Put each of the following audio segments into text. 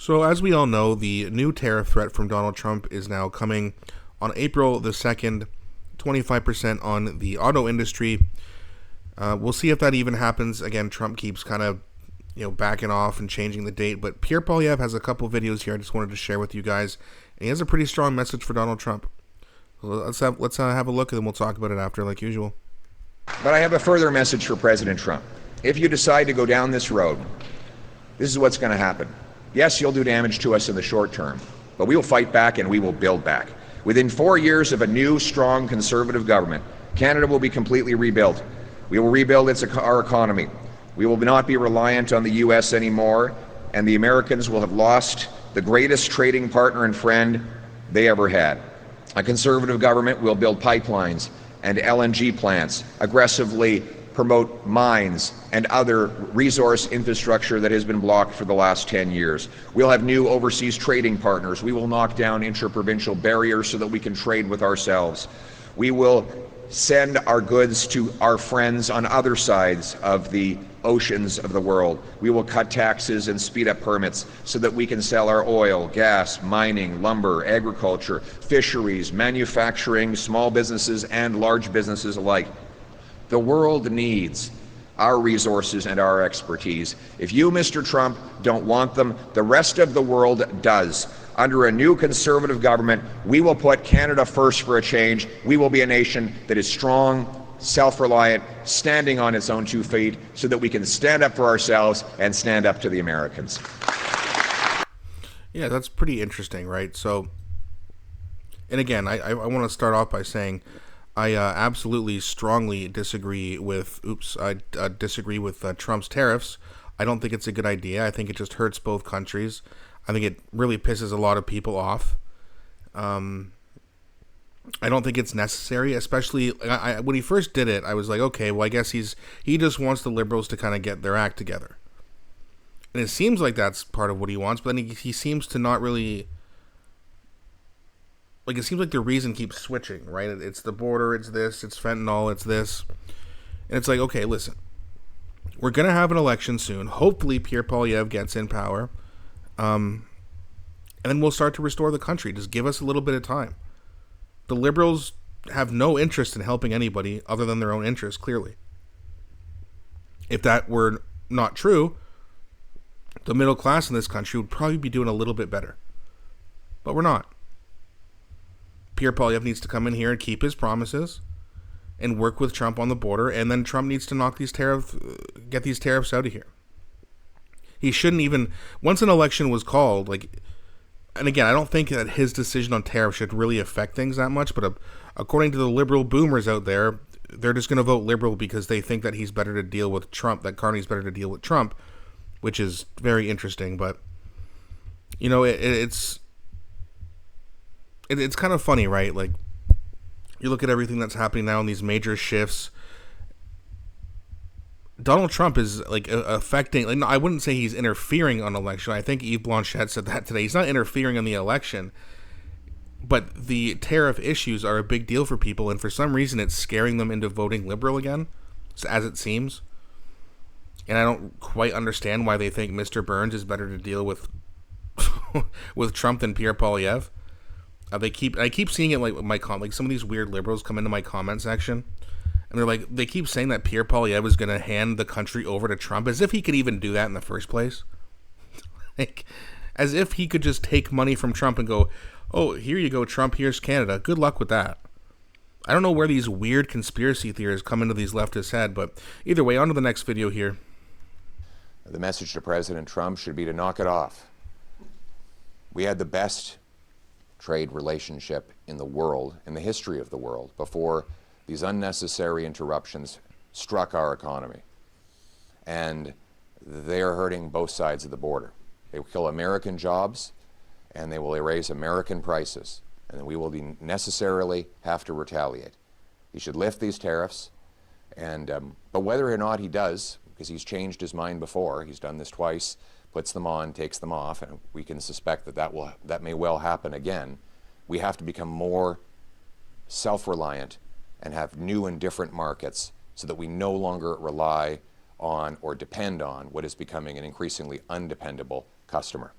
So as we all know, the new tariff threat from Donald Trump is now coming on April the 2nd, 25% on the auto industry. We'll see if that even happens. Again, Trump keeps kind of backing off and changing the date. But Pierre Poilievre has a couple videos here I just wanted to share with you guys. And he has a pretty strong message for Donald Trump. Let's have a look, and then we'll talk about it after, like usual. But I have a further message for President Trump. If you decide to go down this road, this is what's going to happen. Yes, you'll do damage to us in the short term, but we will fight back and we will build back. Within 4 years of a new, strong, conservative government, Canada will be completely rebuilt. We will rebuild our economy. We will not be reliant on the U.S. anymore, and the Americans will have lost the greatest trading partner and friend they ever had. A conservative government will build pipelines and LNG plants, aggressively promote mines and other resource infrastructure that has been blocked for the last 10 years. We'll have new overseas trading partners. We will knock down interprovincial barriers so that we can trade with ourselves. We will send our goods to our friends on other sides of the oceans of the world. We will cut taxes and speed up permits so that we can sell our oil, gas, mining, lumber, agriculture, fisheries, manufacturing, small businesses and large businesses alike. The world needs our resources and our expertise. If you, Mr. Trump, don't want them, the rest of the world does. Under a new conservative government, we will put Canada first for a change. We will be a nation that is strong, self-reliant, standing on its own 2 feet so that we can stand up for ourselves and stand up to the Americans. Yeah, that's pretty interesting, right? So, and again, I want to start off by saying I absolutely strongly disagree with Trump's tariffs. I don't think it's a good idea. I think it just hurts both countries. I think it really pisses a lot of people off. I don't think it's necessary, especially when he first did it. I was like, okay, well, I guess he just wants the Liberals to kind of get their act together. And it seems like that's part of what he wants, but then he seems to not really... Like, it seems like the reason keeps switching, right? It's the border, it's this, it's fentanyl, it's this. And it's like, okay, listen. We're going to have an election soon. Hopefully Pierre Poilievre gets in power. And then we'll start to restore the country. Just give us a little bit of time. The Liberals have no interest in helping anybody other than their own interest, clearly. If that were not true, the middle class in this country would probably be doing a little bit better. But we're not. Pierre Poilievre needs to come in here and keep his promises and work with Trump on the border, and then Trump needs to get these tariffs out of here. He shouldn't even, once an election was called, and again, I don't think that his decision on tariffs should really affect things that much, but according to the liberal boomers out there, they're just going to vote liberal because they think that he's better to deal with Trump, that Carney's better to deal with Trump, which is very interesting, but, it's kind of funny, right? Like, you look at everything that's happening now in these major shifts. Donald Trump is affecting. I wouldn't say he's interfering on election. I think Yves Blanchette said that today. He's not interfering on the election, but the tariff issues are a big deal for people, and for some reason, it's scaring them into voting liberal again, as it seems. And I don't quite understand why they think Mr. Burns is better to deal with with Trump than Pierre Poilievre. I keep seeing it like some of these weird liberals come into my comment section, and they keep saying that Pierre Poilievre is going to hand the country over to Trump, as if he could even do that in the first place. As if he could just take money from Trump and go, oh, here you go, Trump, here's Canada. Good luck with that. I don't know where these weird conspiracy theories come into these leftists' head, but either way, on to the next video here. The message to President Trump should be to knock it off. We had the best trade relationship in the world, in the history of the world, before these unnecessary interruptions struck our economy. And they are hurting both sides of the border. They will kill American jobs, and they will erase American prices. And we will necessarily have to retaliate. He should lift these tariffs, but whether or not he does, because he's changed his mind before, he's done this twice, puts them on, takes them off, and we can suspect that may well happen again. We have to become more self-reliant and have new and different markets so that we no longer rely on or depend on what is becoming an increasingly undependable customer.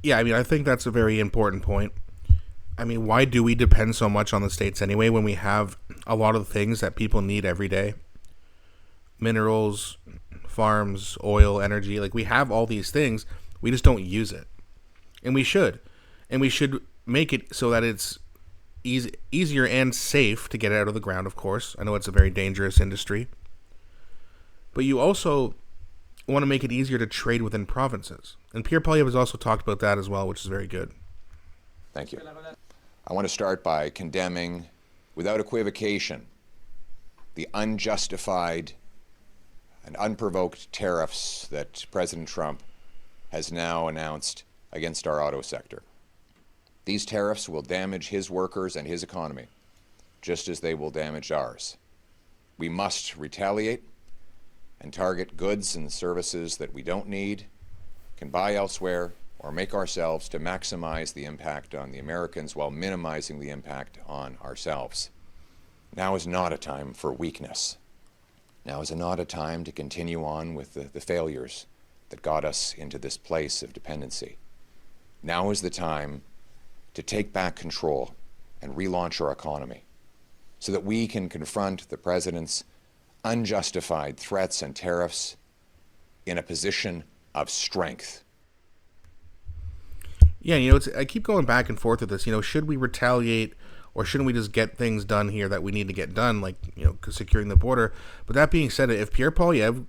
Yeah, I mean, I think that's a very important point. I mean, why do we depend so much on the states anyway when we have a lot of the things that people need every day? Minerals, farms, oil, energy. Like, we have all these things. We just don't use it. And we should. And we should make it so that it's easier and safe to get it out of the ground, of course. I know it's a very dangerous industry. But you also want to make it easier to trade within provinces. And Pierre Poilievre has also talked about that as well, which is very good. Thank you. I want to start by condemning, without equivocation, the unjustified and unprovoked tariffs that President Trump has now announced against our auto sector. These tariffs will damage his workers and his economy, just as they will damage ours. We must retaliate and target goods and services that we don't need, can buy elsewhere, or make ourselves to maximize the impact on the Americans while minimizing the impact on ourselves. Now is not a time for weakness. Now is not a time to continue on with the failures that got us into this place of dependency. Now is the time to take back control and relaunch our economy so that we can confront the President's unjustified threats and tariffs in a position of strength. Yeah, you know, I keep going back and forth with this. You know, should we retaliate or shouldn't we just get things done here that we need to get done, like, you know, securing the border? But that being said, if Pierre Poilievre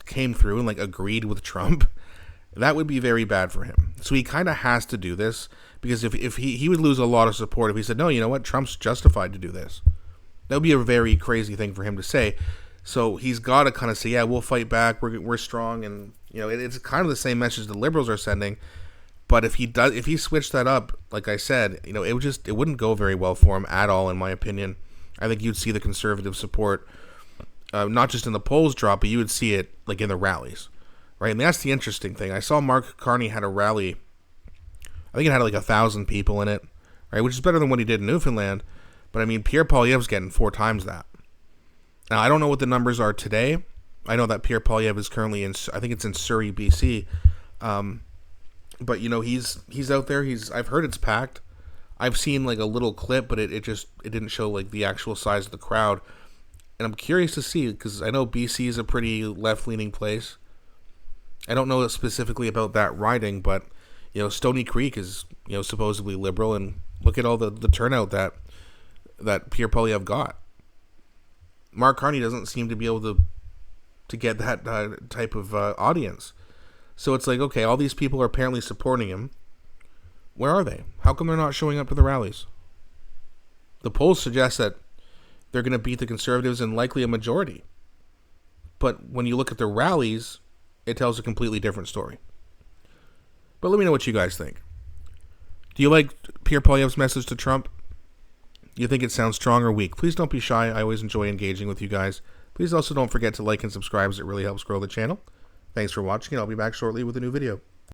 came through and, like, agreed with Trump, that would be very bad for him. So he kind of has to do this because if he would lose a lot of support if he said, no, you know what, Trump's justified to do this. That would be a very crazy thing for him to say. So he's got to kind of say, yeah, we'll fight back. We're strong. And, you know, it's kind of the same message the liberals are sending. But if he switched that up, like I said, you know, it wouldn't go very well for him at all, in my opinion. I think you'd see the conservative support, not just in the polls drop, but you would see it like in the rallies, right? And that's the interesting thing. I saw Mark Carney had a rally. I think it had like 1,000 people in it, right? Which is better than what he did in Newfoundland. But I mean, Pierre Poilievre's getting 4 times that. Now, I don't know what the numbers are today. I know that Pierre Poilievre is currently I think it's in Surrey, BC. But, you know, he's out there. I've heard it's packed. I've seen like a little clip, but it didn't show like the actual size of the crowd. And I'm curious to see, because I know BC is a pretty left-leaning place. I don't know specifically about that riding, but, you know, Stony Creek is, you know, supposedly liberal, and look at all the turnout that Pierre Poilievre got. Mark Carney doesn't seem to be able to get that type of audience. So it's like, okay, all these people are apparently supporting him. Where are they? How come they're not showing up to the rallies? The polls suggest that they're going to beat the Conservatives in likely a majority. But when you look at the rallies, it tells a completely different story. But let me know what you guys think. Do you like Pierre Poilievre's message to Trump? Do you think it sounds strong or weak? Please don't be shy. I always enjoy engaging with you guys. Please also don't forget to like and subscribe, as it really helps grow the channel. Thanks for watching, and I'll be back shortly with a new video.